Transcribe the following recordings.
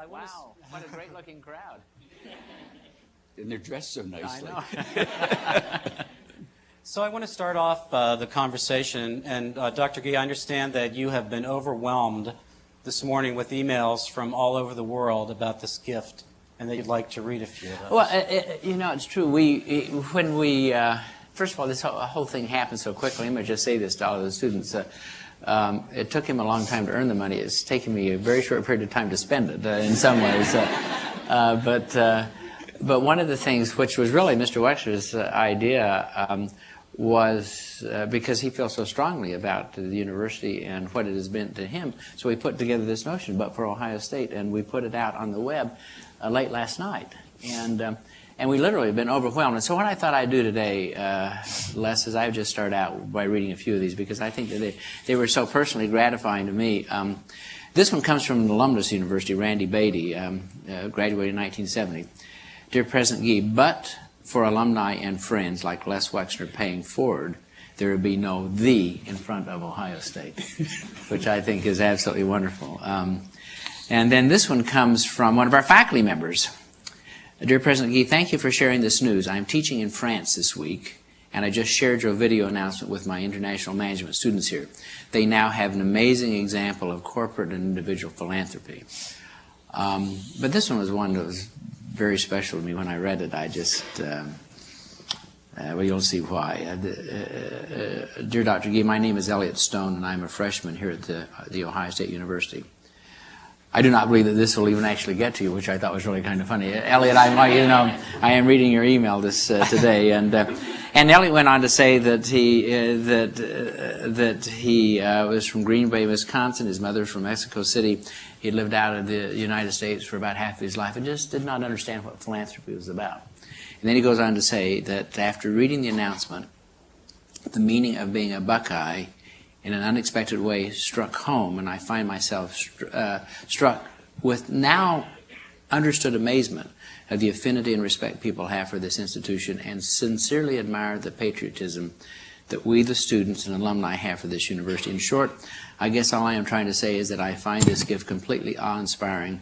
Wow, what a great-looking crowd. And they're dressed so nicely. I know. So I want to start off the conversation, and Dr. Gee, I understand that you have been overwhelmed this morning with emails from all over the world about this gift, and that you'd like to read a few of those. Well, you know, it's true. When we first of all, this whole thing happened so quickly. Let me just say this to all of the students. It took him a long time to earn the money. It's taken me a very short period of time to spend it in some ways. But one of the things, which was really Mr. Wexner's idea, was because he feels so strongly about the university and what it has been to him. So we put together this notion, but for Ohio State, and we put it out on the web late last night. And we literally have been overwhelmed. And so what I thought I'd do today, Les, is I would just start out by reading a few of these because I think that they were so personally gratifying to me. This one comes from an alumnus university, Randy Beatty, graduated in 1970. Dear President Gee, but for alumni and friends like Les Wexner paying forward, there would be no "the" in front of Ohio State, which I think is absolutely wonderful. And then this one comes from one of our faculty members. Dear President Gee, thank you for sharing this news. I'm teaching in France this week, and I just shared your video announcement with my international management students here. They now have an amazing example of corporate and individual philanthropy. But this one was one that was very special to me. When I read it, I just, well, you'll see why. Dear Dr. Gee, my name is Elliot Stone, and I'm a freshman here at the Ohio State University. I do not believe that this will even actually get to you, which I thought was really kind of funny. Elliot, I am reading your email this today, and Elliot went on to say that he was from Green Bay, Wisconsin. His mother was from Mexico City. He lived out of the United States for about half of his life and just did not understand what philanthropy was about. And then he goes on to say that after reading the announcement, the meaning of being a Buckeye in an unexpected way struck home, and I find myself struck with now understood amazement of the affinity and respect people have for this institution, and sincerely admire the patriotism that we, the students and alumni, have for this university. In short, I guess all I am trying to say is that I find this gift completely awe-inspiring,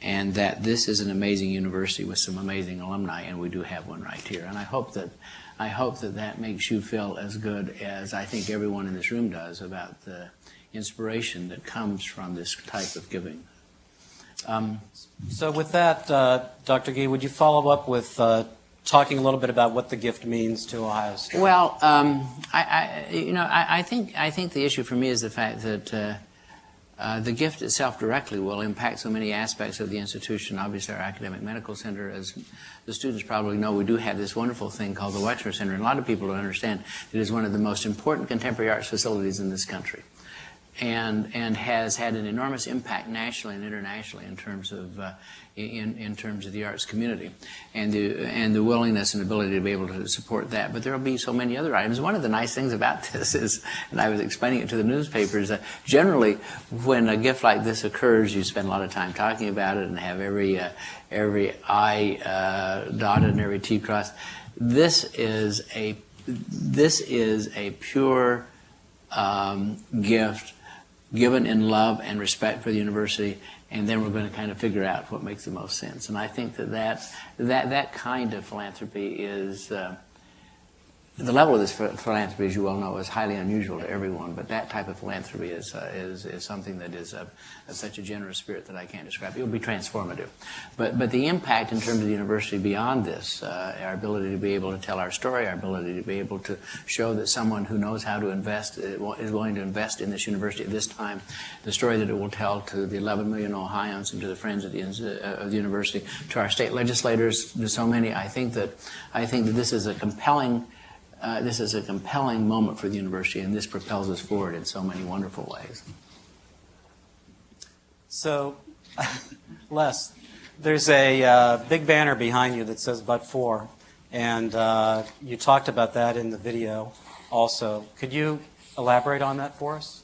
and that this is an amazing university with some amazing alumni, and we do have one right here. And I hope that that makes you feel as good as I think everyone in this room does about the inspiration that comes from this type of giving. So with that, Dr. Gee, would you follow up with talking a little bit about what the gift means to Ohio State? Well, I think the issue for me is the fact that the gift itself directly will impact so many aspects of the institution. Obviously, our academic medical center, as the students probably know, we do have this wonderful thing called the Wexner Center, and a lot of people don't understand it is one of the most important contemporary arts facilities in this country, and has had an enormous impact nationally and internationally in terms of the arts community, and the willingness and ability to be able to support that. But there will be so many other items. One of the nice things about this is, and I was explaining it to the newspapers, generally when a gift like this occurs, you spend a lot of time talking about it and have every I dotted and every T crossed. This is a pure gift given in love and respect for the university, and then we're going to kind of figure out what makes the most sense. And I think that kind of philanthropy is, the level of this philanthropy, as you well know, is highly unusual to everyone, but that type of philanthropy is something that is of such a generous spirit that I can't describe. It will be transformative. But the impact in terms of the university beyond this, our ability to be able to tell our story, our ability to be able to show that someone who knows how to invest is willing to invest in this university at this time, the story that it will tell to the 11 million Ohioans and to the friends of the university, to our state legislators, to so many. I think that this is a compelling moment for the university, and this propels us forward in so many wonderful ways. So, Les, there's a big banner behind you that says "But For," and you talked about that in the video also. Could you elaborate on that for us?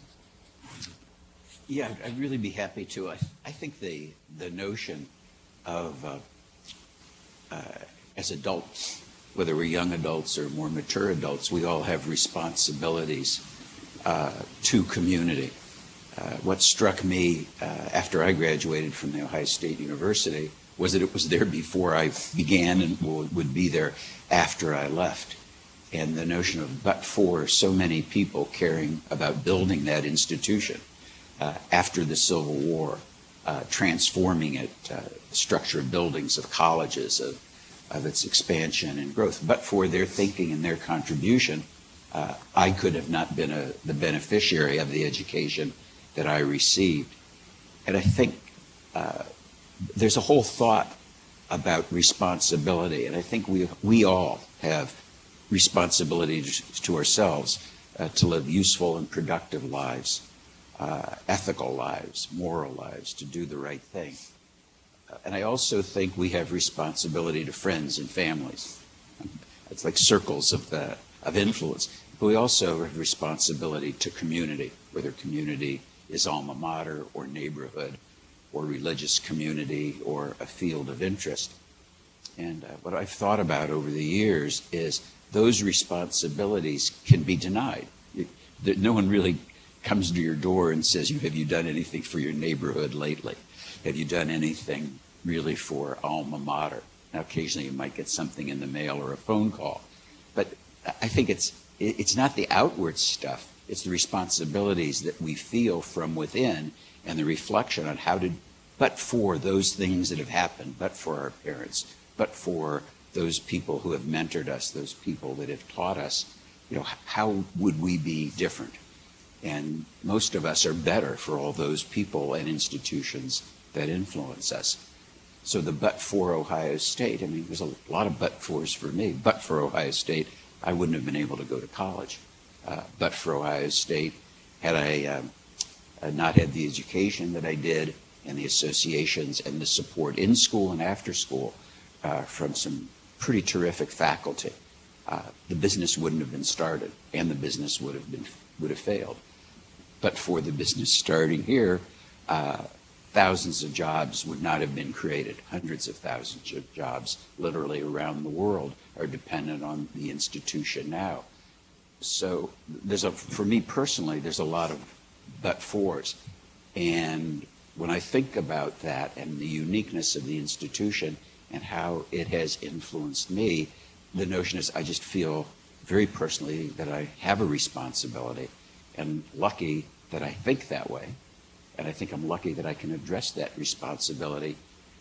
Yeah, I'd really be happy to. I think the notion of, as adults, whether we're young adults or more mature adults, we all have responsibilities to community. what struck me after I graduated from the Ohio State University was that it was there before I began and would be there after I left. And the notion of but for so many people caring about building that institution after the Civil War, transforming it, the structure of buildings, of colleges, of its expansion and growth. But for their thinking and their contribution, I could have not been the beneficiary of the education that I received. And I think there's a whole thought about responsibility, and I think we all have responsibility to ourselves to live useful and productive lives, ethical lives, moral lives, to do the right thing. And I also think we have responsibility to friends and families. It's like circles of influence. But we also have responsibility to community, whether community is alma mater or neighborhood or religious community or a field of interest. And what I've thought about over the years is those responsibilities can be denied. No one really comes to your door and says, have you done anything for your neighborhood lately? Have you done anything really for alma mater? Now, occasionally you might get something in the mail or a phone call. But I think it's not the outward stuff. It's the responsibilities that we feel from within and the reflection on how to, but for those things that have happened, but for our parents, but for those people who have mentored us, those people that have taught us, how would we be different? And most of us are better for all those people and institutions that influence us. So the but for Ohio State, there's a lot of but fors for me. But for Ohio State, I wouldn't have been able to go to college. But for Ohio State, had I not had the education that I did and the associations and the support in school and after school from some pretty terrific faculty, the business wouldn't have been started and the business would have failed. But for the business starting here, thousands of jobs would not have been created. Hundreds of thousands of jobs literally around the world are dependent on the institution now. So for me personally, there's a lot of but-fors. And when I think about that and the uniqueness of the institution and how it has influenced me, the notion is I just feel very personally that I have a responsibility and lucky that I think that way. And I think I'm lucky that I can address that responsibility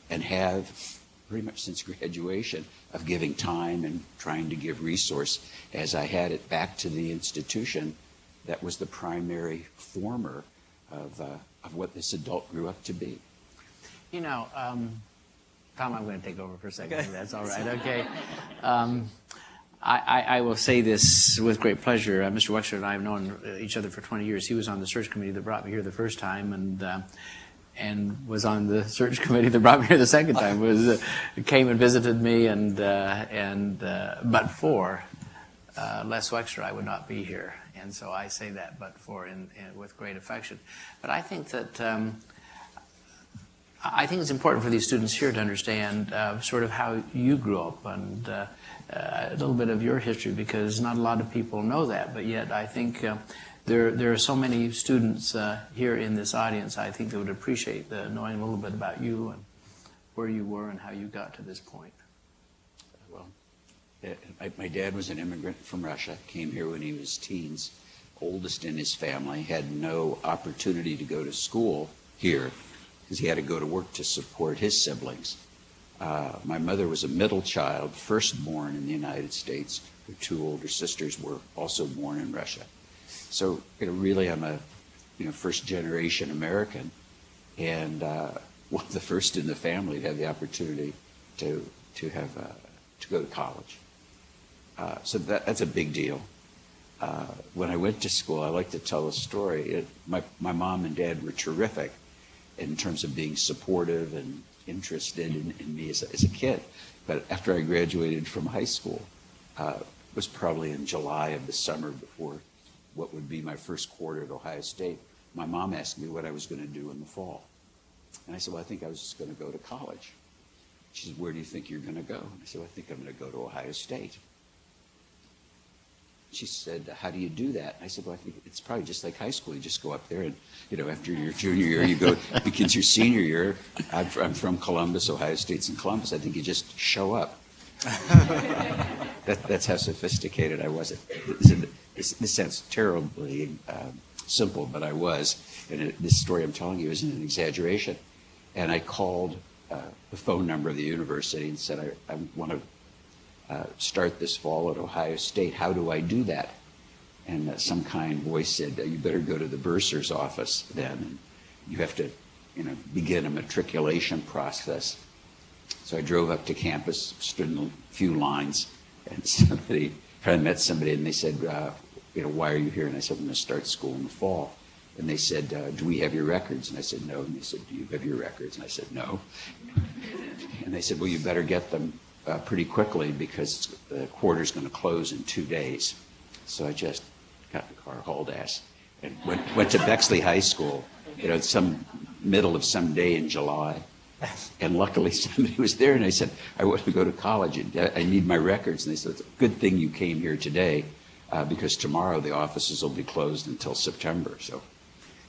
and have, pretty much since graduation, of giving time and trying to give resource as I had it back to the institution that was the primary former of what this adult grew up to be. Tom, I'm going to take over for a second. Okay. That's all right. Okay. I will say this with great pleasure. Mr. Wexner and I have known each other for 20 years. He was on the search committee that brought me here the first time, and was on the search committee that brought me here the second time. Came and visited me, but for Les Wexner, I would not be here. And so I say that, but for with great affection. But I think that. I think it's important for these students here to understand sort of how you grew up and a little bit of your history, because not a lot of people know that, but yet I think there are so many students here in this audience, I think they would appreciate knowing a little bit about you and where you were and how you got to this point. Well, my dad was an immigrant from Russia, came here when he was teens, oldest in his family, had no opportunity to go to school here, because he had to go to work to support his siblings. My mother was a middle child, firstborn in the United States. Her two older sisters were also born in Russia. So really I'm a first-generation American, and one of the first in the family to have the opportunity to go to college. So that's a big deal. When I went to school, I like to tell a story. My mom and dad were terrific in terms of being supportive and interested in me as a kid. But after I graduated from high school, it was probably in July of the summer before what would be my first quarter at Ohio State, my mom asked me what I was going to do in the fall. And I said, well, I think I was just going to go to college. She said, where do you think you're going to go? And I said, well, I think I'm going to go to Ohio State. she said, how do you do that? I said, well, I think it's probably just like high school. You just go up there and, after your junior year, you go, begins your senior year. I'm from Columbus, Ohio State's in Columbus. I think you just show up. That's how sophisticated I was. This sounds terribly simple, but I was. And this story I'm telling you isn't an exaggeration. And I called the phone number of the university and said, I want to start this fall at Ohio State. How do I do that? And some kind voice said, you better go to the bursar's office then. And you have to, begin a matriculation process. So I drove up to campus, stood in a few lines, and I met somebody, and they said, why are you here? And I said, I'm going to start school in the fall. And they said, do we have your records? And I said, no. And they said, do you have your records? And I said, no. And they said, well, you better get them pretty quickly because the quarter's going to close in 2 days. So I just got in the car, hauled ass, and went to Bexley High School, some middle of some day in July. And luckily somebody was there, and I said, I want to go to college, and I need my records. And they said, it's a good thing you came here today because tomorrow the offices will be closed until September. So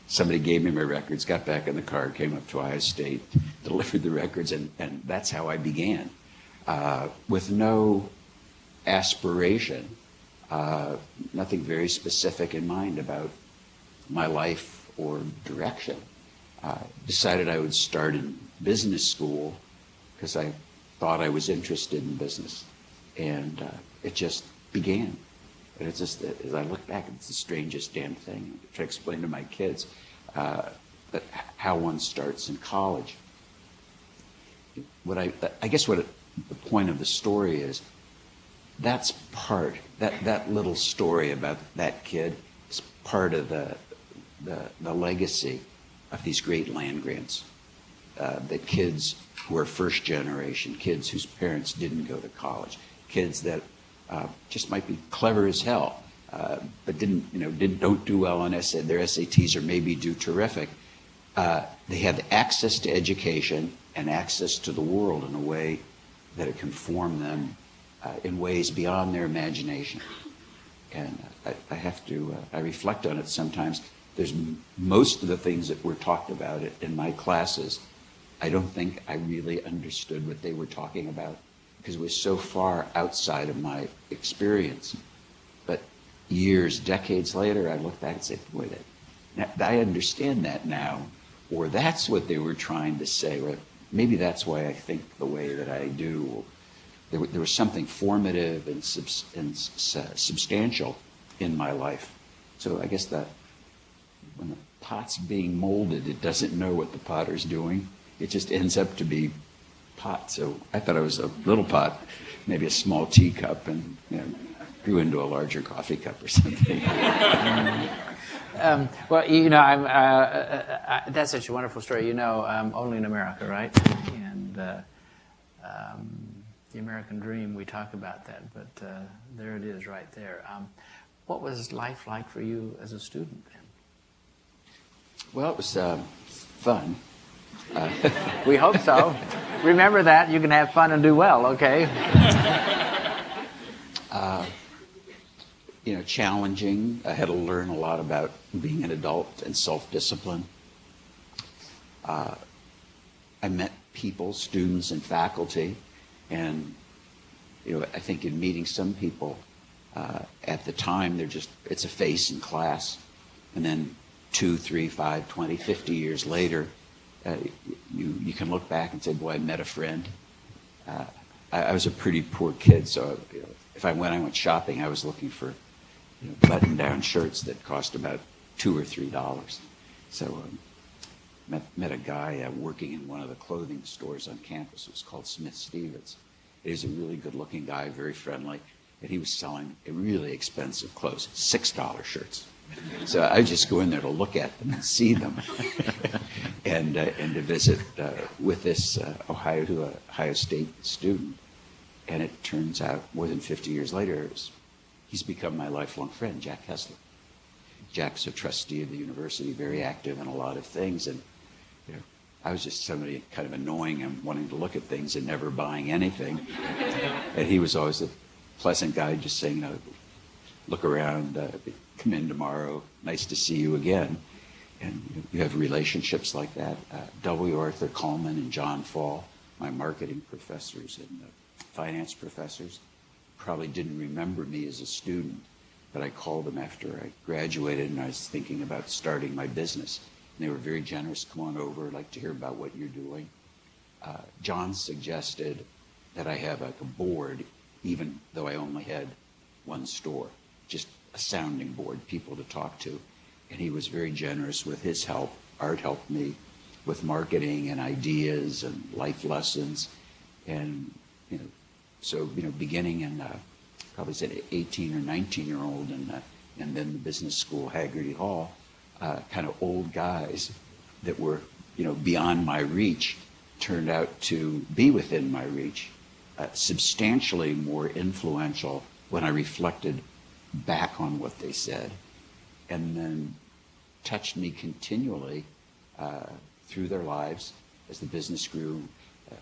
somebody gave me my records, got back in the car, came up to Ohio State, delivered the records, and that's how I began. With no aspiration, nothing very specific in mind about my life or direction. Decided I would start in business school because I thought I was interested in business, and it just began. And it's just, as I look back, it's the strangest damn thing. I try to explain to my kids that how one starts in college. I guess what the point of the story is, that's part, that little story about that kid is part of the legacy of these great land grants. The kids who are first generation, kids whose parents didn't go to college, kids that just might be clever as hell, but don't do well on their SATs, or maybe do terrific. They have access to education and access to the world in a way that it can form them in ways beyond their imagination. And I reflect on it sometimes. There's most of the things that were talked about in my classes, I don't think I really understood what they were talking about because it was so far outside of my experience. But years, decades later, I look back and say, boy, I understand that now, or that's what they were trying to say, or maybe that's why I think the way that I do. There was something formative and substantial in my life. So I guess that when the pot's being molded, it doesn't know what the potter's doing. It just ends up to be pot. So I thought I was a little pot, maybe a small teacup, and grew into a larger coffee cup or something. That's such a wonderful story. Only in America, right? And the American dream, we talk about that, but there it is right there. What was life like for you as a student then? Well, it was fun. We hope so. Remember that. You can have fun and do well, okay? Challenging. I had to learn a lot about being an adult and self-discipline. I met people, students and faculty, and I think in meeting some people at the time, it's a face in class, and then 2, 3, 5, 20, 50 years later, you can look back and say, boy, I met a friend. I was a pretty poor kid, so if I went shopping, I was looking for button-down shirts that cost about $2 or $3. So met a guy working in one of the clothing stores on campus. It was called Smith Stevens. He was a really good-looking guy, very friendly, and he was selling really expensive clothes, $6 shirts. So I just go in there to look at them and see them, and to visit with this Ohio State student. And it turns out, more than 50 years later, he's become my lifelong friend, Jack Hessler. Jack's a trustee of the university, very active in a lot of things, and I was just somebody kind of annoying him, wanting to look at things and never buying anything. And he was always a pleasant guy, just saying, look around, come in tomorrow, nice to see you again. And you have relationships like that. W. Arthur Coleman and John Fall, my marketing professors and finance professors, probably didn't remember me as a student, but I called them after I graduated and I was thinking about starting my business. And they were very generous. Come on over, I'd like to hear about what you're doing. John suggested that I have like a board, even though I only had one store, just a sounding board, people to talk to. And he was very generous with his help. Art helped me with marketing and ideas and life lessons. And, so, beginning in, probably said 18 or 19-year-old, and then the business school, Haggerty Hall, kind of old guys that were, beyond my reach, turned out to be within my reach, substantially more influential when I reflected back on what they said, and then touched me continually through their lives as the business grew.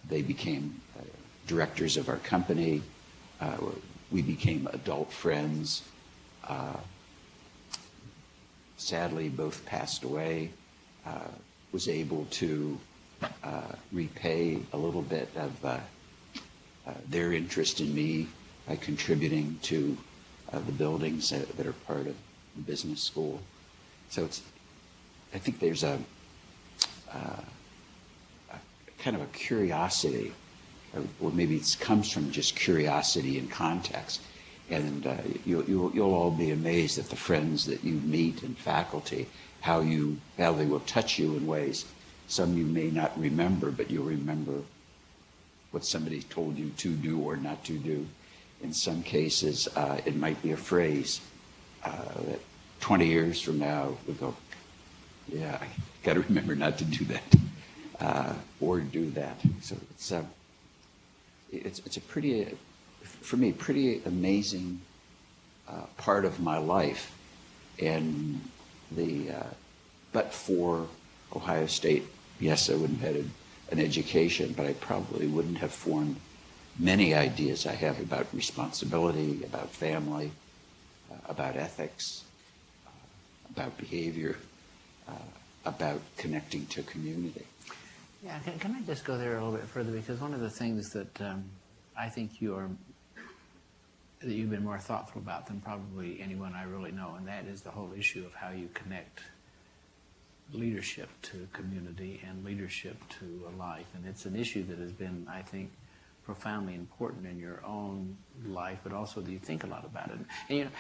They became directors of our company. We became adult friends. Sadly, both passed away. Was able to repay a little bit of their interest in me by contributing to the buildings that are part of the business school. So I think there's a kind of a curiosity, or maybe it comes from just curiosity and context. And you'll all be amazed at the friends that you meet and faculty, how they will touch you in ways. Some you may not remember, but you'll remember what somebody told you to do or not to do. In some cases, it might be a phrase that 20 years from now we go, yeah, I got to remember not to do that or do that. So it's a pretty, for me, pretty amazing part of my life. And but for Ohio State, yes, I wouldn't have had an education, but I probably wouldn't have formed many ideas I have about responsibility, about family, about ethics, about behavior, about connecting to community. Yeah, can I just go there a little bit further? Because one of the things that I think that you've been more thoughtful about than probably anyone I really know, and that is the whole issue of how you connect leadership to community and leadership to a life. And it's an issue that has been, I think, profoundly important in your own life, but also that you think a lot about it. And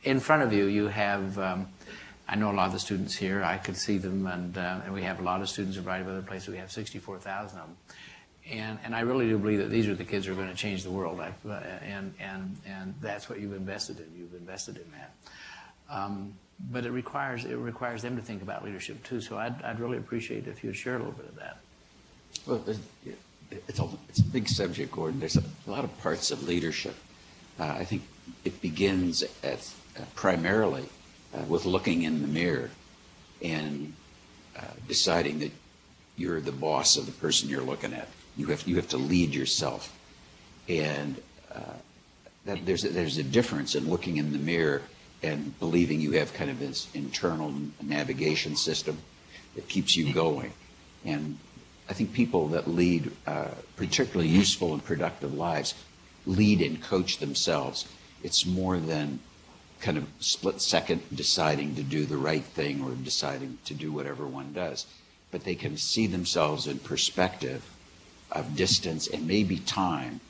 in front of you, you have, I know a lot of the students here, I could see them, and we have a lot of students in a variety of other places. We have 64,000 of them. And I really do believe that these are the kids who are going to change the world, and that's what you've invested in. You've invested in that. But it requires them to think about leadership too. So I'd really appreciate it if you'd share a little bit of that. Well, it's a big subject, Gordon. There's a lot of parts of leadership. I think it begins primarily with looking in the mirror and deciding that you're the boss of the person you're looking at. You have to lead yourself, and that there's a difference in looking in the mirror and believing you have kind of this internal navigation system that keeps you going. And I think people that lead particularly useful and productive lives lead and coach themselves. It's more than kind of split second deciding to do the right thing or deciding to do whatever one does. But they can see themselves in perspective of distance and maybe time,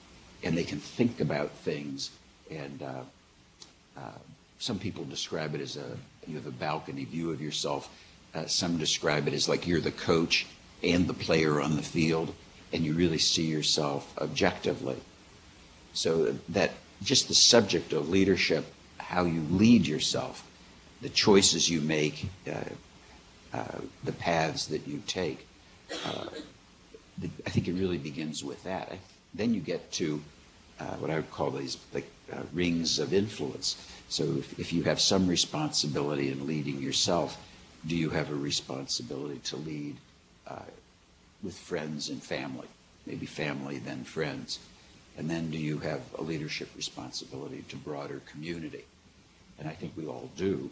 and they can think about things. And some people describe it as you have a balcony view of yourself. Some describe it as like you're the coach and the player on the field, and you really see yourself objectively. So that just the subject of leadership, how you lead yourself, the choices you make, the paths that you take, I think it really begins with that. Then you get to what I would call these rings of influence. So if you have some responsibility in leading yourself, do you have a responsibility to lead with friends and family? Maybe family, then friends. And then do you have a leadership responsibility to broader community? and I think we all do.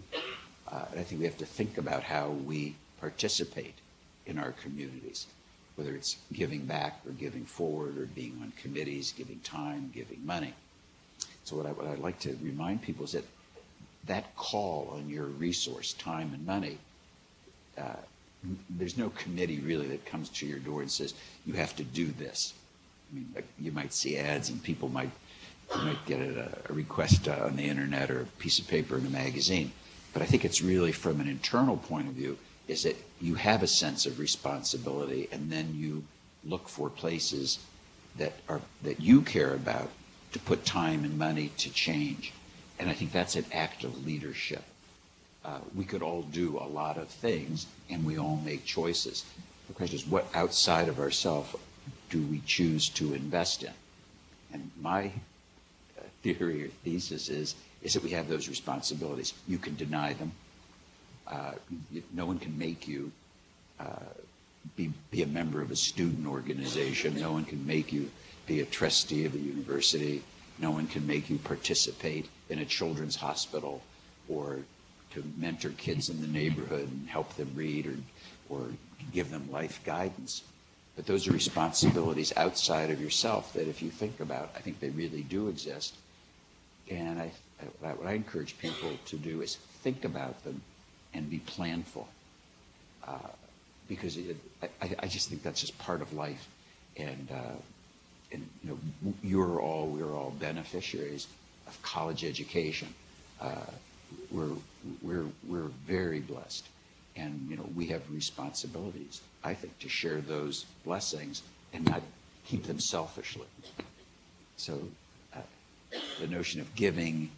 And I think we have to think about how we participate in our communities, whether it's giving back or giving forward or being on committees, giving time, giving money. So what I'd like to remind people is that that call on your resource, time and money, there's no committee really that comes to your door and says, you have to do this. I mean, like, you might see ads and people might get a request on the internet or a piece of paper in a magazine. But I think it's really from an internal point of view is that you have a sense of responsibility, and then you look for places that you care about to put time and money to change. And I think that's an act of leadership. We could all do a lot of things, and we all make choices. The question is, what outside of ourselves do we choose to invest in? And my theory or thesis is that we have those responsibilities. You can deny them. No one can make you be a member of a student organization. No one can make you be a trustee of a university. No one can make you participate in a children's hospital or to mentor kids in the neighborhood and help them read or give them life guidance. But those are responsibilities outside of yourself that if you think about, I think they really do exist. And what I encourage people to do is think about them and be planful. Because I just think that's just part of life. And you know, we're all beneficiaries of college education. We're very blessed, and you know, we have responsibilities, I think, to share those blessings and not keep them selfishly. So the notion of giving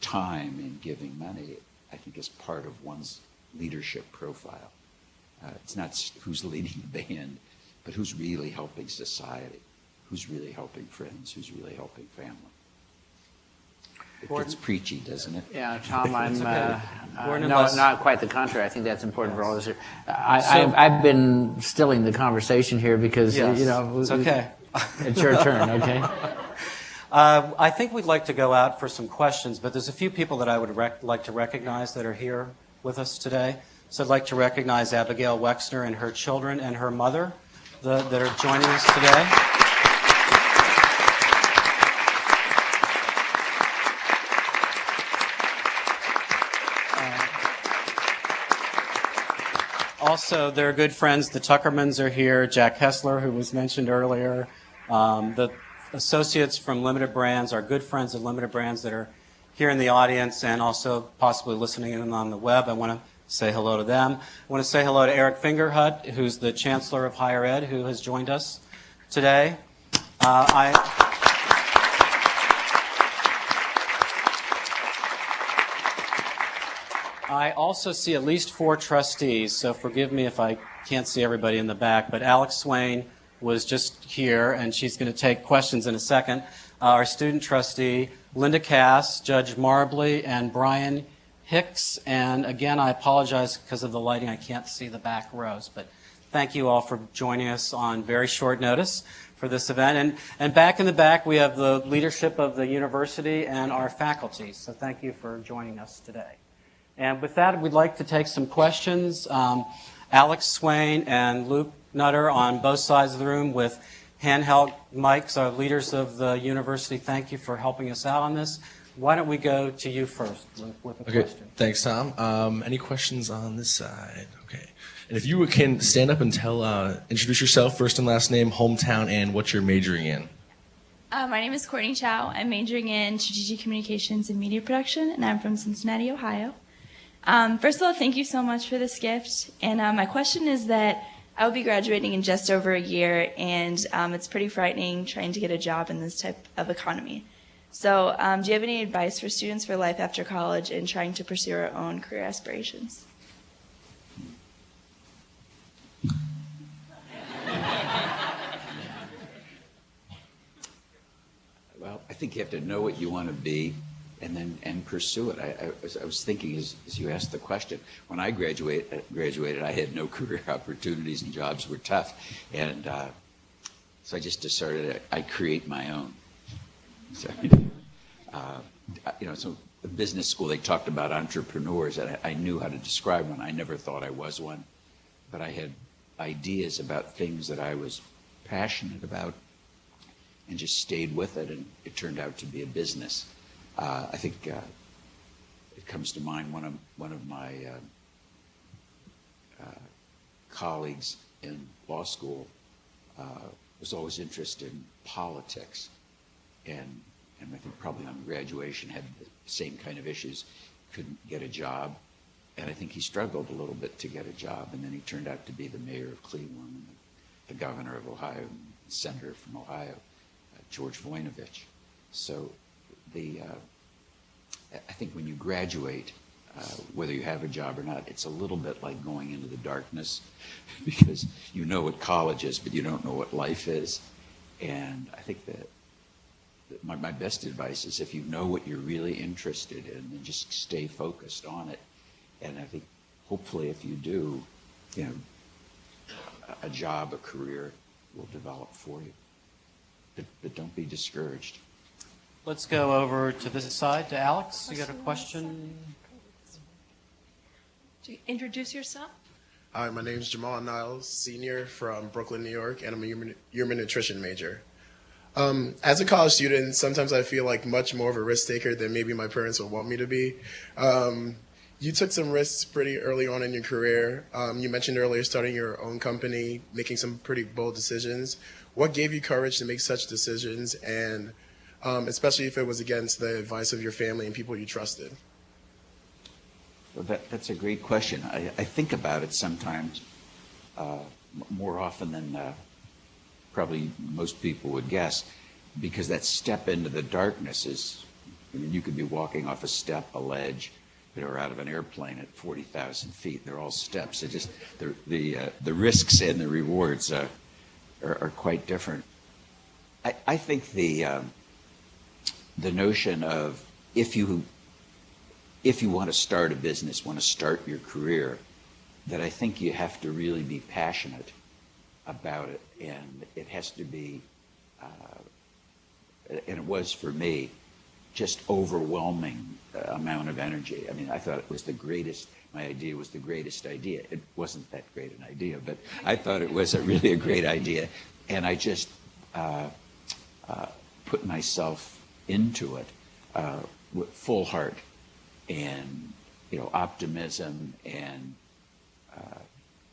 time and giving money, I think, is part of one's leadership profile. It's not who's leading the band, but who's really helping society, who's really helping friends, who's really helping family. It gets preachy, doesn't it? Yeah, Tom, I'm Gordon, not quite the contrary. I think that's important for all of us here. I've been stilling the conversation here because, yes, you know. It's okay. It's your turn, okay? I think we'd like to go out for some questions, but there's a few people that I would like to recognize that are here with us today. So I'd like to recognize Abigail Wexner and her children and her mother that are joining us today. Also, they're good friends. The Tuckermans are here. Jack Hessler, who was mentioned earlier. The associates from Limited Brands, our good friends at Limited Brands that are here in the audience and also possibly listening in on the web. I want to say hello to them. I want to say hello to Eric Fingerhut, who's the Chancellor of Higher Ed, who has joined us today. I also see at least 4 trustees, so forgive me if I can't see everybody in the back, but Alex Swain was just here, and she's going to take questions in a second. Our student trustee, Linda Cass, Judge Marbley, and Brian Hicks. And again, I apologize because of the lighting, I can't see the back rows, but thank you all for joining us on very short notice for this event. And back in the back, we have the leadership of the university and our faculty, so thank you for joining us today. And with that, we'd like to take some questions. Alex Swain and Luke Nutter on both sides of the room with handheld mics are leaders of the university. Thank you for helping us out on this. Why don't we go to you first, Luke, with a question? Thanks, Tom. Any questions on this side? Okay. And if you can stand up and introduce yourself, first and last name, hometown, and what you're majoring in. My name is Courtney Chow. I'm majoring in strategic communications and media production, and I'm from Cincinnati, Ohio. First of all, thank you so much for this gift. And my question is that I will be graduating in just over a year, and it's pretty frightening trying to get a job in this type of economy. So do you have any advice for students for life after college and trying to pursue our own career aspirations? Well, I think you have to know what you want to be and pursue it. I was thinking as you asked the question, when I graduated, I had no career opportunities and jobs were tough. And so I just decided I create my own. So, so the business school, they talked about entrepreneurs, and I knew how to describe one. I never thought I was one, but I had ideas about things that I was passionate about and just stayed with it, and it turned out to be a business. I think it comes to mind one of my colleagues in law school was always interested in politics, and I think probably on graduation had the same kind of issues, couldn't get a job, and I think he struggled a little bit to get a job, and then he turned out to be the mayor of Cleveland, and the governor of Ohio, and the senator from Ohio, George Voinovich. So I think when you graduate, whether you have a job or not, it's a little bit like going into the darkness because you know what college is, but you don't know what life is. And I think that my best advice is if you know what you're really interested in, then just stay focused on it. And I think hopefully if you do, you know, a job, a career will develop for you. But don't be discouraged. Let's go over to this side, to Alex. You got a question? Do you introduce yourself? Hi, my name is Jamal Niles, senior from Brooklyn, New York, and I'm a human nutrition major. As a college student, sometimes I feel like much more of a risk taker than maybe my parents would want me to be. You took some risks pretty early on in your career. You mentioned earlier starting your own company, making some pretty bold decisions. What gave you courage to make such decisions, and especially if it was against the advice of your family and people you trusted? Well, that's a great question. I think about it sometimes more often than probably most people would guess, because that step into the darkness is, I mean, you could be walking off a step, a ledge, or out of an airplane at 40,000 feet. They're all steps. It just the risks and the rewards are quite different. I think the notion of if you want to start a business, want to start your career, that I think you have to really be passionate about it, and it has to be, and it was for me, just overwhelming amount of energy. I mean, I thought it was the greatest, my idea was the greatest idea. It wasn't that great an idea, but I thought it was really a great idea, and I just put myself into it with full heart and, you know, optimism and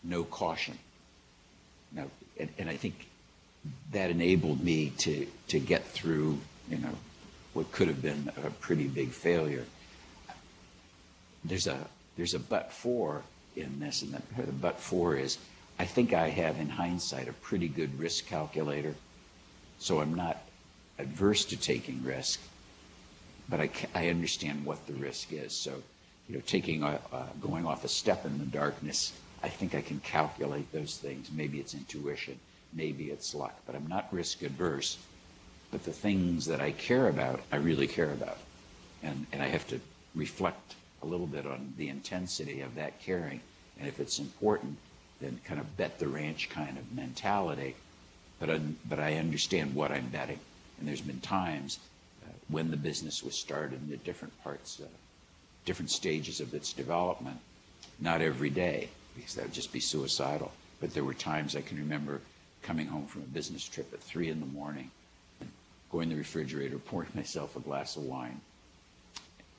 no caution. Now, and I think that enabled me to get through, you know, what could have been a pretty big failure. There's a but for in this, and the but for is I think I have in hindsight a pretty good risk calculator, so I'm not adverse to taking risk, but I understand what the risk is. So, you know, going off a step in the darkness, I think I can calculate those things. Maybe it's intuition, maybe it's luck, but I'm not risk adverse. But the things that I care about, I really care about. And I have to reflect a little bit on the intensity of that caring. And if it's important, then kind of bet the ranch kind of mentality. But I understand what I'm betting. And there's been times when the business was started in the different parts, different stages of its development, not every day, because that would just be suicidal. But there were times I can remember coming home from a business trip at 3 in the morning, going to the refrigerator, pouring myself a glass of wine,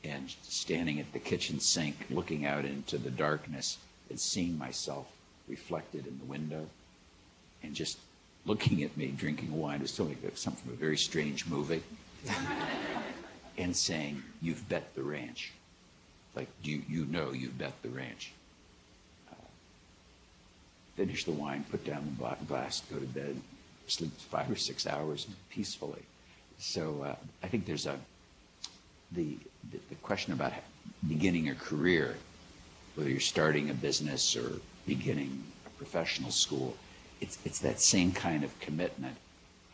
and standing at the kitchen sink, looking out into the darkness and seeing myself reflected in the window, and just looking at me drinking wine. It was something from a very strange movie, and saying, "You've bet the ranch." Like, you know you've bet the ranch. Finish the wine, put down the glass, go to bed, sleep 5 or 6 hours peacefully. So I think there's the question about beginning a career, whether you're starting a business or beginning a professional school, it's that same kind of commitment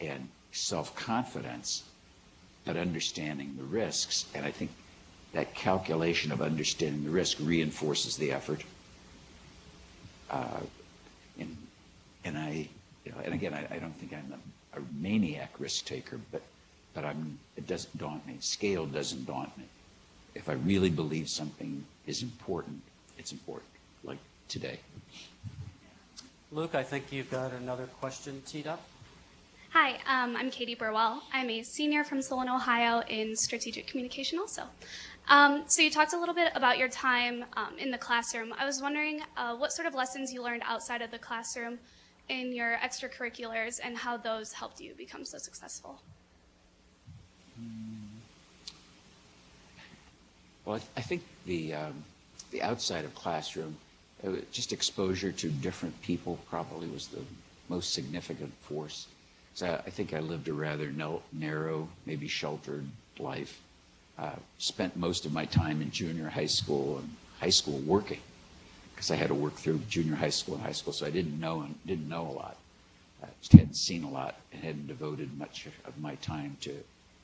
and self-confidence, but understanding the risks. And I think that calculation of understanding the risk reinforces the effort. And I, you know, and again, I don't think I'm a maniac risk taker, but it doesn't daunt me. Scale doesn't daunt me. if I really believe something is important, it's important, like today. Luke, I think you've got another question teed up. Hi, I'm Katie Burwell. I'm a senior from Solon, Ohio in strategic communication also. So you talked a little bit about your time in the classroom. I was wondering what sort of lessons you learned outside of the classroom in your extracurriculars and how those helped you become so successful. Well, I think the outside of classroom, just exposure to different people probably was the most significant force. So I think I lived a rather narrow, maybe sheltered life. Spent most of my time in junior high school and high school working, because I had to work through junior high school and high school, so I didn't know a lot. I just hadn't seen a lot and hadn't devoted much of my time to,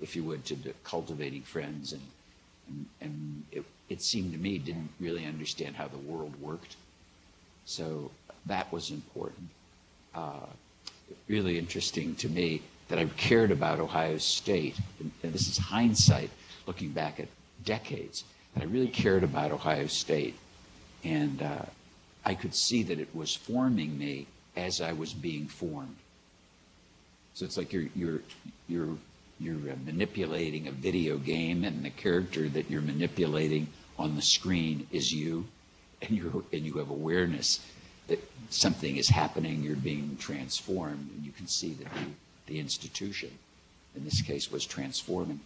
if you would, to cultivating friends, and it seemed to me didn't really understand how the world worked. So that was important. Really interesting to me that I cared about Ohio State, and this is hindsight, looking back at decades, that I really cared about Ohio State, and I could see that it was forming me as I was being formed. So it's like you're manipulating a video game, and the character that you're manipulating on the screen is you, and you have awareness that something is happening, you're being transformed, and you can see that the institution, in this case, was transforming.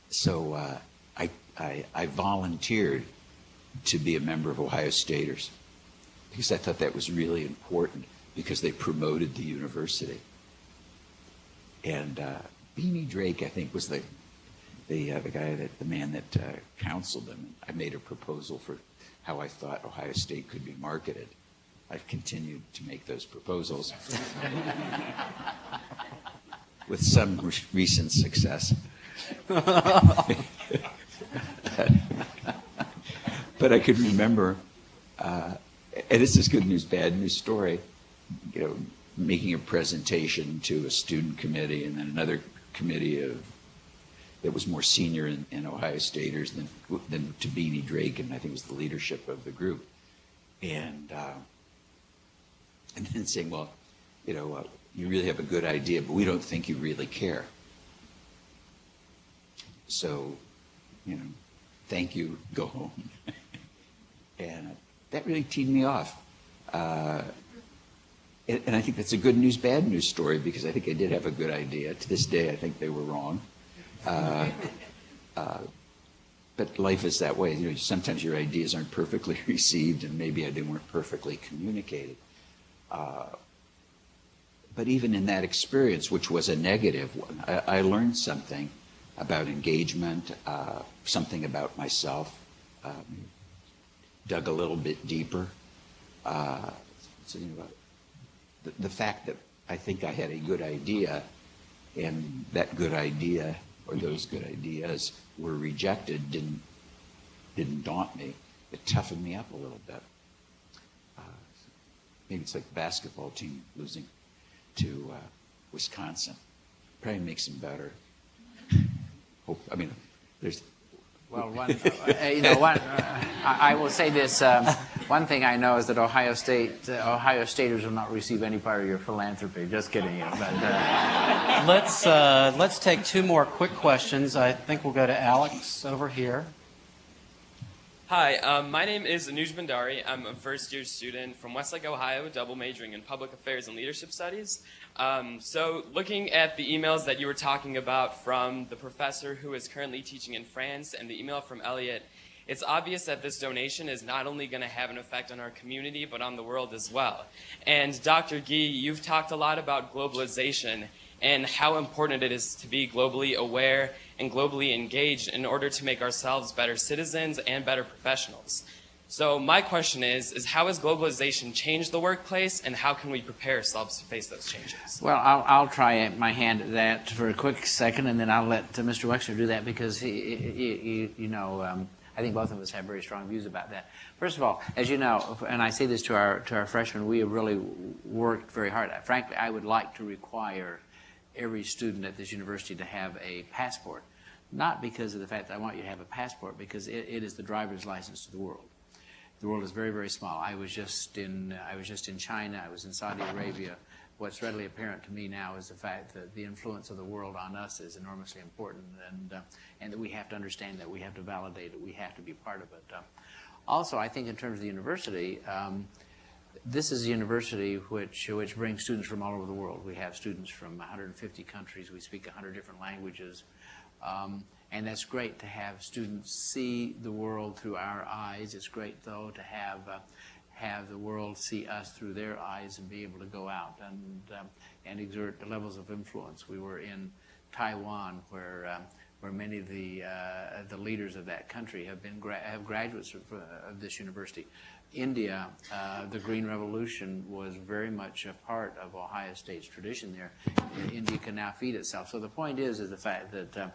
So I volunteered to be a member of Ohio Staters because I thought that was really important, because they promoted the university. And Beanie Drake, I think, was the man that counseled them. I made a proposal for how I thought Ohio State could be marketed. I've continued to make those proposals with some recent success. But I could remember, and this is good news, bad news story, making a presentation to a student committee and then another committee that was more senior in Ohio Staters than to Beanie Drake, and I think it was the leadership of the group. And then saying, well, you really have a good idea, but we don't think you really care. So, thank you, go home. And that really teed me off. And I think that's a good news, bad news story, because I think I did have a good idea. To this day, I think they were wrong. But life is that way. Sometimes your ideas aren't perfectly received, and maybe they weren't perfectly communicated. But even in that experience, which was a negative one, I learned something about engagement, something about myself, dug a little bit deeper. So, the fact that I think I had a good idea, and that good idea or those good ideas were rejected didn't daunt me. It toughened me up a little bit. Maybe it's like the basketball team losing to Wisconsin. Probably makes them better. There's. Well, I will say this. One thing I know is that Ohio Staters will not receive any part of your philanthropy. Just kidding you. But, Let's take two more quick questions. I think we'll go to Alex over here. Hi, my name is Anuj Bandari. I'm a first-year student from Westlake, Ohio, double majoring in public affairs and leadership studies. So looking at the emails that you were talking about from the professor who is currently teaching in France and the email from Elliot, it's obvious that this donation is not only going to have an effect on our community, but on the world as well. And Dr. Gee, you've talked a lot about globalization and how important it is to be globally aware and globally engaged in order to make ourselves better citizens and better professionals. So my question is how has globalization changed the workplace, and how can we prepare ourselves to face those changes? well, I'll try my hand at that for a quick second, and then I'll let Mr. Wexner do that, because I think both of us have very strong views about that. First of all, as you know, and I say this to our freshmen, we have really worked very hard. Frankly, I would like to require every student at this university to have a passport not because of the fact that I want you to have a passport, because it is the driver's license to the world. The world is very, very small. I was just in China. I was in Saudi Arabia. What's readily apparent to me now is the fact that the influence of the world on us is enormously important, and that we have to understand that, we have to validate it, we have to be part of it. Also, I think in terms of the university, this is a university which brings students from all over the world. We have students from 150 countries. We speak 100 different languages. And that's great to have students see the world through our eyes. It's great, though, to have the world see us through their eyes and be able to go out and exert the levels of influence. We were in Taiwan, where many of the leaders of that country have graduates of this university. India, the Green Revolution was very much a part of Ohio State's tradition there. India can now feed itself. So the point is the fact that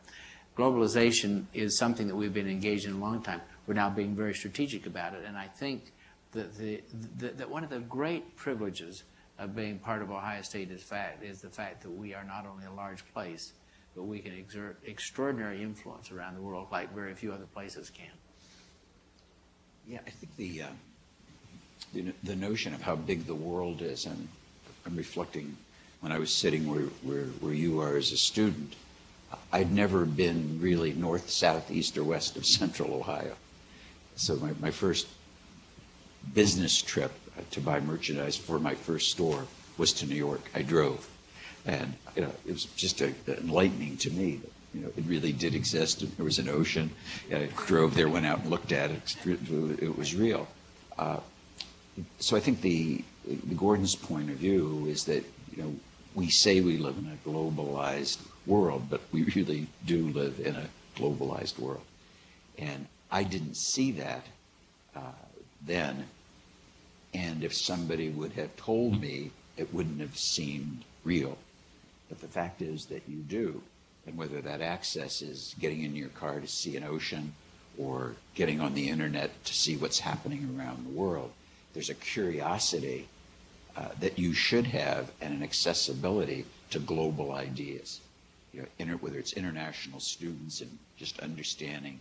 globalization is something that we've been engaged in a long time. We're now being very strategic about it, and I think that one of the great privileges of being part of Ohio State is the fact that we are not only a large place, but we can exert extraordinary influence around the world like very few other places can. Yeah, I think the notion of how big the world is, and I'm reflecting when I was sitting where you are as a student, I'd never been really north, south, east, or west of central Ohio. So my first business trip to buy merchandise for my first store was to New York. I drove. And it was just enlightening to me that it really did exist. There was an ocean. I drove there, went out and looked at it. It was real. So I think the Gordon's point of view is that we say we live in a globalized world, but we really do live in a globalized world. And I didn't see that then. And if somebody would have told me, it wouldn't have seemed real. But the fact is that you do. And whether that access is getting in your car to see an ocean or getting on the internet to see what's happening around the world, there's a curiosity that you should have and an accessibility to global ideas. Whether it's international students and just understanding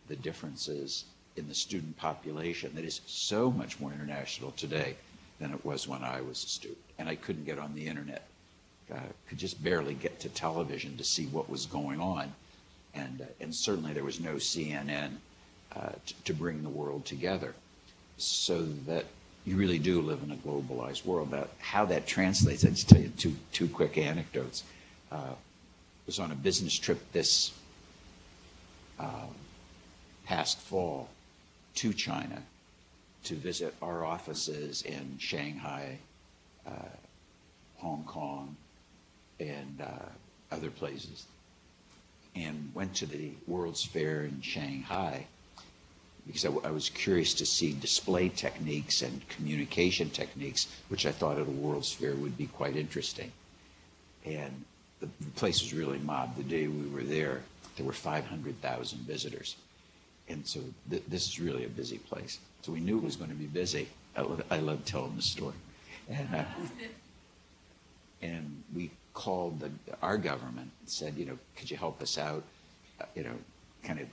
the differences in the student population that is so much more international today than it was when I was a student. And I couldn't get on the internet. Could just barely get to television to see what was going on. And certainly there was no CNN to bring the world together. So that you really do live in a globalized world. About how that translates, I'll just tell you two quick anecdotes. I was on a business trip this past fall to China to visit our offices in Shanghai, Hong Kong, and other places, and went to the World's Fair in Shanghai because I was curious to see display techniques and communication techniques, which I thought at a World's Fair would be quite interesting. And the place was really mobbed. The day we were there were 500,000 visitors. And so this is really a busy place. So we knew it was going to be busy. I love telling the story. And we called our government and said, could you help us out, kind of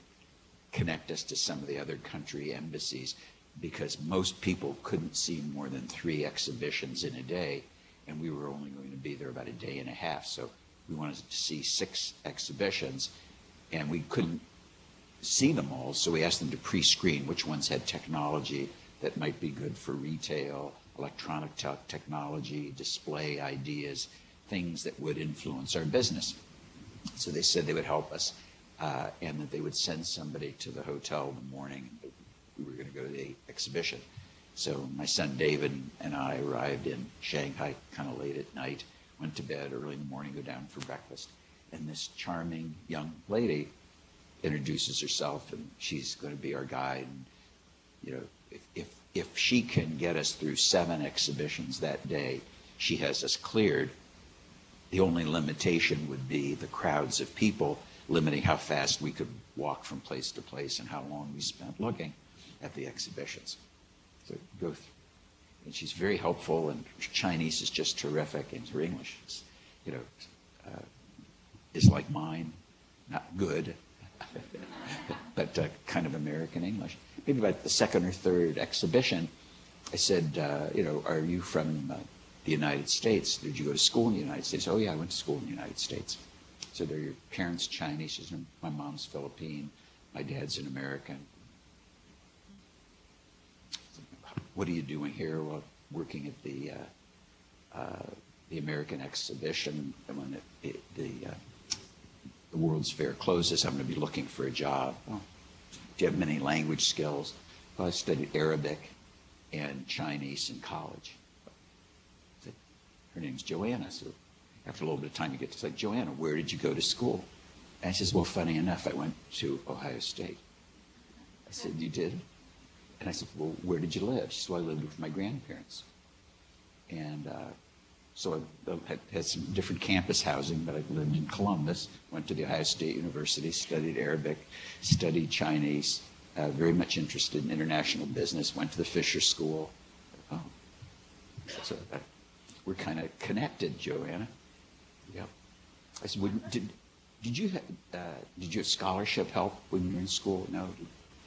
connect us to some of the other country embassies, because most people couldn't see more than 3 exhibitions in a day, and we were only going to be there about a day and a half. So we wanted to see 6 exhibitions, and we couldn't see them all, so we asked them to pre-screen which ones had technology that might be good for retail, electronic technology, display ideas, things that would influence our business. So they said they would help us and that they would send somebody to the hotel in the morning. We were going to go to the exhibition. So my son David and I arrived in Shanghai kind of late at night, went to bed early in the morning, go down for breakfast. And this charming young lady introduces herself, and she's going to be our guide. And, if she can get us through 7 exhibitions that day, she has us cleared. The only limitation would be the crowds of people, limiting how fast we could walk from place to place and how long we spent looking at the exhibitions. So go through. And she's very helpful, and her Chinese is just terrific, and her English is, is like mine, not good, but kind of American English. Maybe about the second or third exhibition, I said, are you from the United States? Did you go to school in the United States? Oh, yeah, I went to school in the United States. So are your parents Chinese? She said, my mom's Philippine, my dad's an American. What are you doing here? Well, working at the American exhibition, and when the World's Fair closes, I'm going to be looking for a job. Well, do you have many language skills? Well, I studied Arabic and Chinese in college. Her name's Joanna. So after a little bit of time, you get to say, Joanna, where did you go to school? And she says, well, funny enough, I went to Ohio State. I said, you did? And I said, well, where did you live? She said, well, I lived with my grandparents. And so I had some different campus housing, but I lived in Columbus, went to the Ohio State University, studied Arabic, studied Chinese, very much interested in international business, went to the Fisher School. Oh, so we're kind of connected, Joanna. Yep. I said, did you have scholarship help when you were in school? No,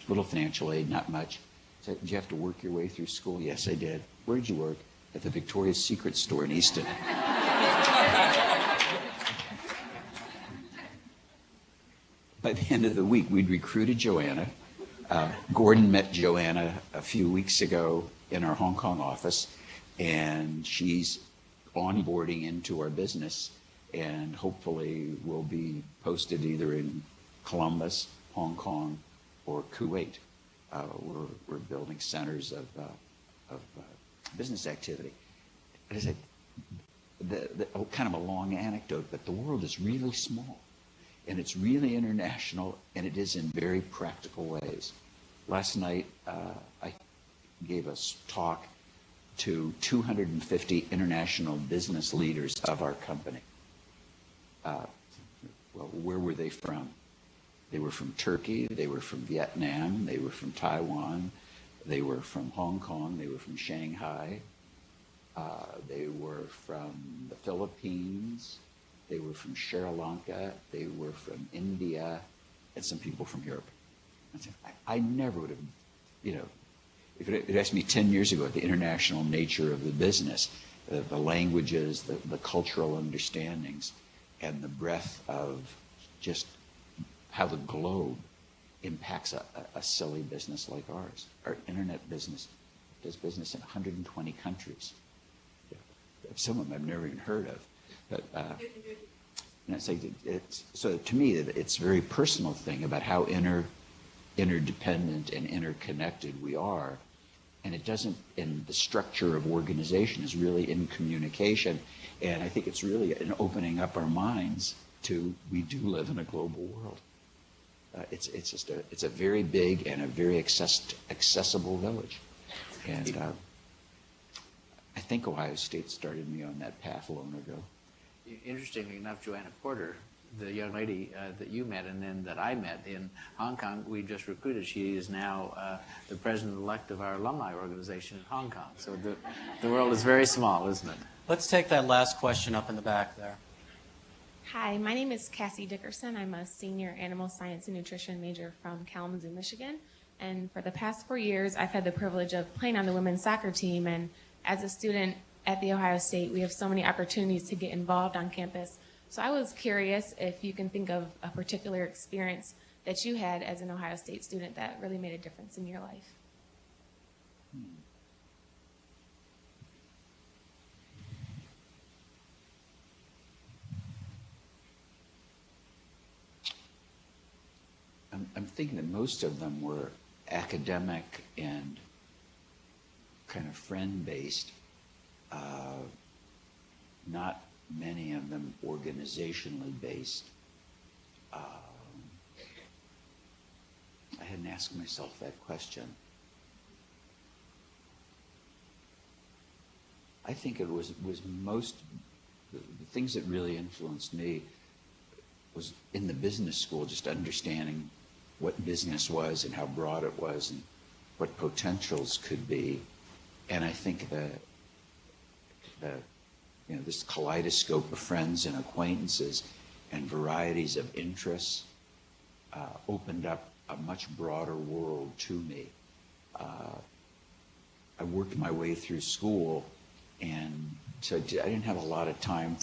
little financial aid, not much. I said, did you have to work your way through school? Yes, I did. Where did you work? At the Victoria's Secret store in Easton. By the end of the week, we'd recruited Joanna. Gordon met Joanna a few weeks ago in our Hong Kong office, and she's onboarding into our business, and hopefully will be posted either in Columbus, Hong Kong, or Kuwait. We're building centers of business activity. And I said, kind of a long anecdote, but the world is really small, and it's really international, and it is in very practical ways. Last night, I gave a talk to 250 international business leaders of our company. Well, where were they from? They were from Turkey, they were from Vietnam, they were from Taiwan, they were from Hong Kong, they were from Shanghai, they were from the Philippines, they were from Sri Lanka, they were from India, and some people from Europe. I never would have, if it had asked me 10 years ago the international nature of the business, the languages, the cultural understandings, and the breadth of just how the globe impacts a silly business like ours. Our internet business does business in 120 countries. Some of them I've never even heard of. But and so to me, it's a very personal thing about how interdependent and interconnected we are. And it doesn't, and the structure of organization is really in communication. And I think it's really in opening up our minds to, we do live in a global world. It's a very big and a very accessible village. And I think Ohio State started me on that path long ago. Interestingly enough, Joanna Porter, the young lady that you met and then that I met in Hong Kong, we just recruited. She is now the president-elect of our alumni organization in Hong Kong. So the world is very small, isn't it? Let's take that last question up in the back there. Hi, my name is Cassie Dickerson. I'm a senior animal science and nutrition major from Kalamazoo, Michigan. And for the past 4 years, I've had the privilege of playing on the women's soccer team. And as a student at The Ohio State, we have so many opportunities to get involved on campus. So I was curious if you can think of a particular experience that you had as an Ohio State student that really made a difference in your life. I'm thinking that most of them were academic and kind of friend-based, not many of them organizationally based. I hadn't asked myself that question. I think it was most, the things that really influenced me was in the business school, just understanding what business was and how broad it was and what potentials could be. And I think that this kaleidoscope of friends and acquaintances and varieties of interests opened up a much broader world to me. I worked my way through school, and so I didn't have a lot of time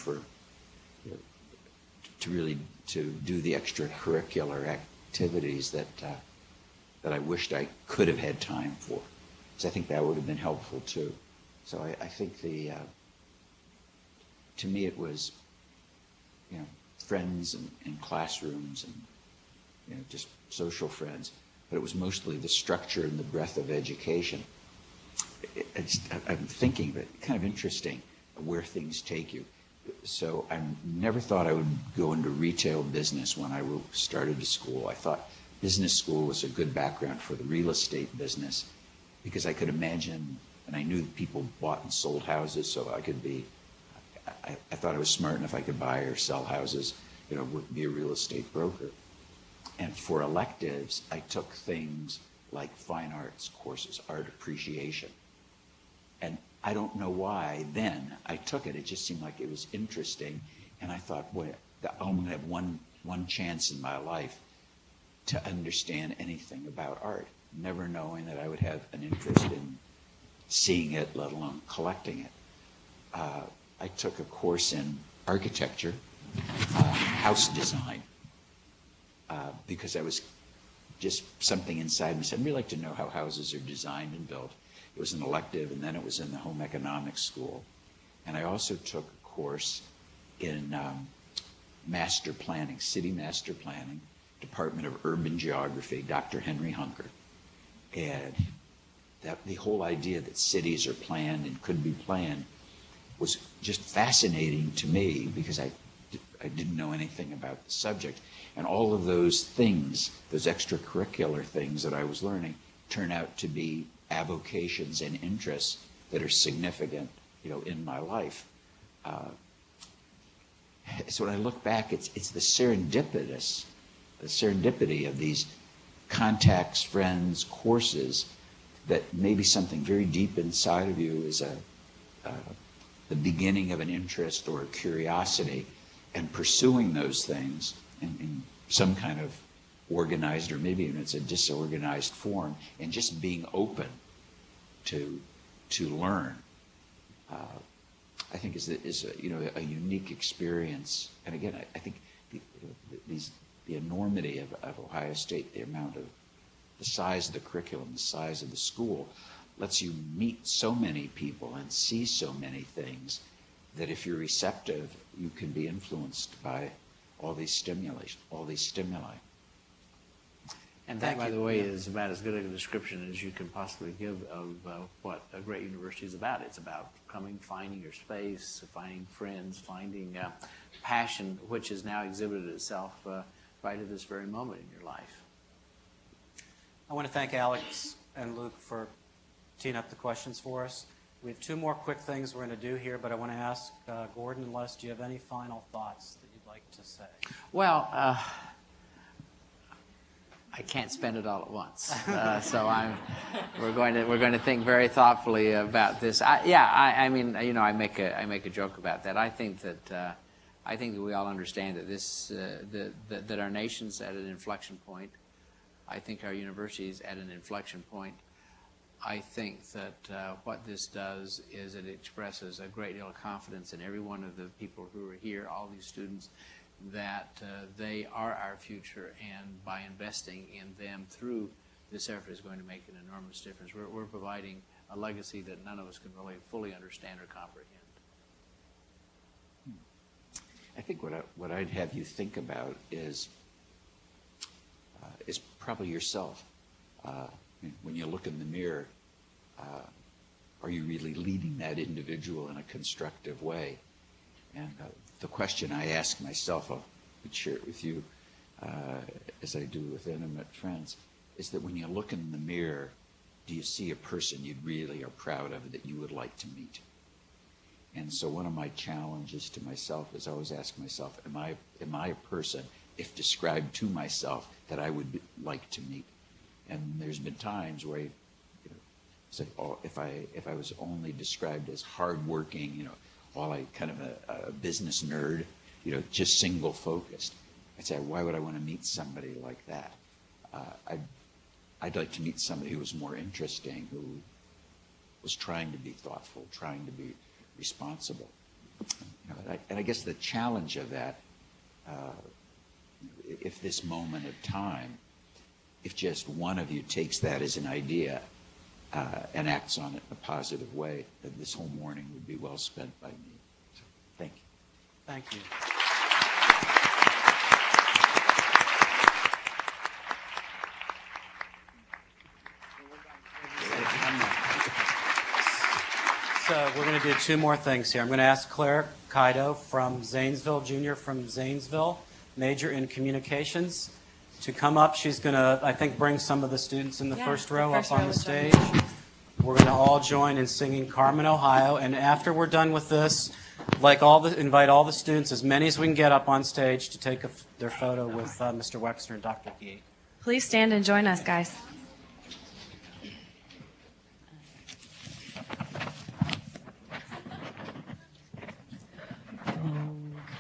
to do the extracurricular activities that I wished I could have had time for. Because I think that would have been helpful too. So I think to me it was, friends and classrooms and just social friends, but it was mostly the structure and the breadth of education. I'm thinking that kind of interesting where things take you. So I never thought I would go into retail business when I started to school. I thought business school was a good background for the real estate business because I could imagine, and I knew people bought and sold houses, so I could be, I thought I was smart enough I could buy or sell houses, be a real estate broker. And for electives, I took things like fine arts courses, art appreciation. And I don't know why then I took it. It just seemed like it was interesting. And I thought, boy, I'm going to have one chance in my life to understand anything about art, never knowing that I would have an interest in seeing it, let alone collecting it. I took a course in architecture, house design, because I was just something inside me said, I'd really like to know how houses are designed and built. It was an elective, and then it was in the home economics school. And I also took a course in master planning, city master planning, Department of Urban Geography, Dr. Henry Hunker. And the whole idea that cities are planned and could be planned was just fascinating to me because I didn't know anything about the subject. And all of those things, those extracurricular things that I was learning, turn out to be avocations and interests that are significant, in my life. So when I look back, it's the serendipity of these contacts, friends, courses, that maybe something very deep inside of you is the beginning of an interest or a curiosity, and pursuing those things in some kind of organized, or maybe even it's a disorganized form, and just being open to learn, I think is a unique experience. And again, I think the enormity of Ohio State, the size of the curriculum, the size of the school, lets you meet so many people and see so many things that if you're receptive, you can be influenced by all these stimuli. And that, by the way, is about as good a description as you can possibly give of what a great university is about. It's about finding your space, finding friends, finding passion, which has now exhibited itself right at this very moment in your life. I want to thank Alex and Luke for teeing up the questions for us. We have two more quick things we're going to do here, but I want to ask Gordon and Les, do you have any final thoughts that you'd like to say? Well, I can't spend it all at once, so we're going to think very thoughtfully about this. I mean, I make a joke about that. I think that we all understand that that our nation's at an inflection point. I think our university's at an inflection point. I think that what this does is it expresses a great deal of confidence in every one of the people who are here, all these students, that they are our future, and by investing in them through this effort is going to make an enormous difference. We're providing a legacy that none of us can really fully understand or comprehend. I think what I'd have you think about is probably yourself. When you look in the mirror, are you really leading that individual in a constructive way? And the question I ask myself, I'll share it with you as I do with intimate friends, is that when you look in the mirror, do you see a person you really are proud of that you would like to meet? And so one of my challenges to myself is I always ask myself, am I a person, if described to myself, that I would like to meet? And there's been times where I say, oh, if I was only described as hardworking, all kind of a business nerd, just single focused. I'd say, why would I want to meet somebody like that? I'd like to meet somebody who was more interesting, who was trying to be thoughtful, trying to be responsible. And I guess the challenge of that, if this moment of time, if just one of you takes that as an idea and acts on it in a positive way, then this whole morning would be well spent by me. So, thank you. Thank you. So we're going to do two more things here. I'm going to ask Claire Kaido from Zanesville, junior from Zanesville, major in communications, to come up. She's going to, I think, bring some of the students in the first row up on the stage. We're going to all join in singing Carmen, Ohio. And after we're done with this, invite all the students, as many as we can get up on stage to take their photo with Mr. Wexner and Dr. Gee. Please stand and join us, guys.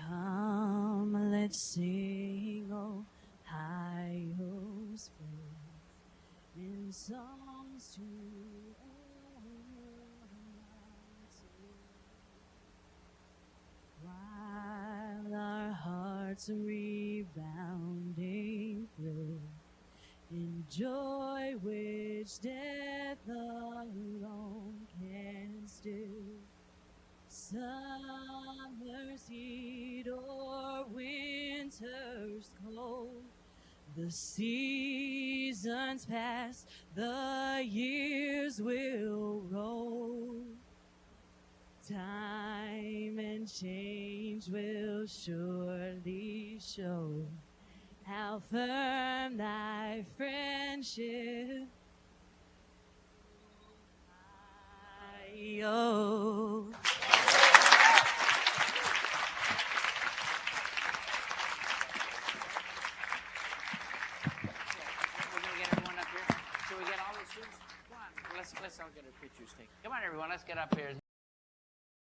Come, let's sing Ohio's praise in songs to while our hearts are rebounding through in joy which death alone can still. Summer's heat or winter's cold, the seasons pass, the years will roll. Time and change will surely show how firm thy friendship. Ohio. Let's all get our pictures taken. Come on, everyone, let's get up here.